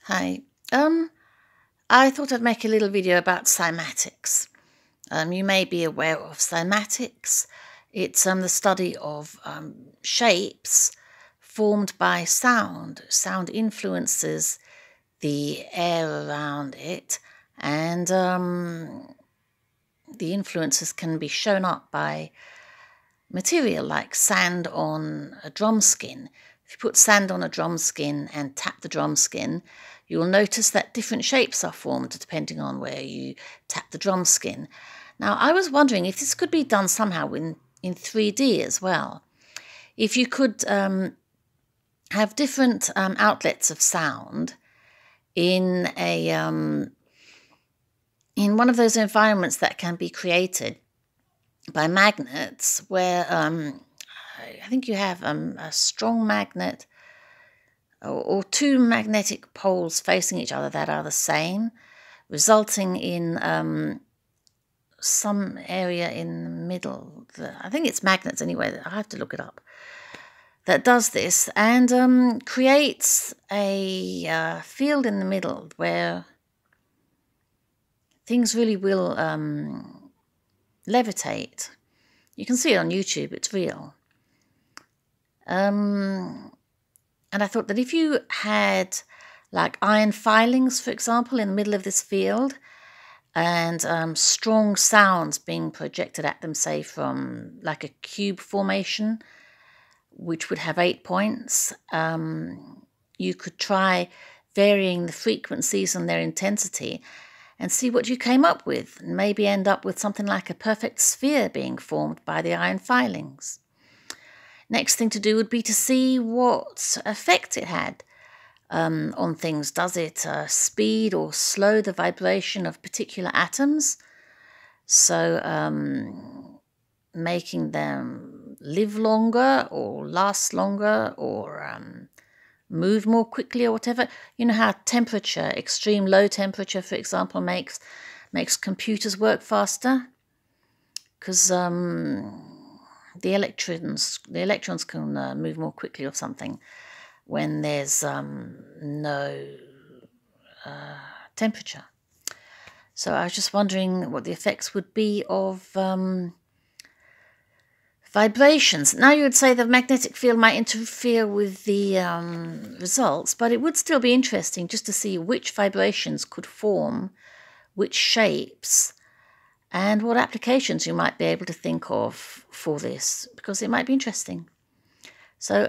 Hi. I thought I'd make a little video about cymatics. You may be aware of cymatics. It's the study of shapes formed by sound. Sound influences the air around it, and the influences can be shown up by material like sand on a drumskin. If you put sand on a drumskin and tap the drumskin, you'll notice that different shapes are formed depending on where you tap the drumskin. Now, I was wondering if this could be done somehow in 3D as well. If you could have different outlets of sound in one of those environments that can be created by magnets, where I think you have a strong magnet or two magnetic poles facing each other that are the same, resulting in some area in the middle. I think it's magnets anyway. I have to look it up. That does this and creates a field in the middle where things really will levitate. You can see it on YouTube, it's real. And I thought that if you had like iron filings, for example, in the middle of this field, and strong sounds being projected at them, say from like a cube formation, which would have 8 points, you could try varying the frequencies and their intensity and see what you came up with, and maybe end up with something like a perfect sphere being formed by the iron filings. Next thing to do would be to see what effect it had on things. Does it speed or slow the vibration of particular atoms? So making them live longer or last longer or move more quickly or whatever. You know how temperature, extreme low temperature, for example, makes computers work faster? Because the electrons can move more quickly or something when there's no temperature. So I was just wondering what the effects would be of vibrations. Now you would say the magnetic field might interfere with the results, but it would still be interesting just to see which vibrations could form which shapes and what applications you might be able to think of for this, because it might be interesting. So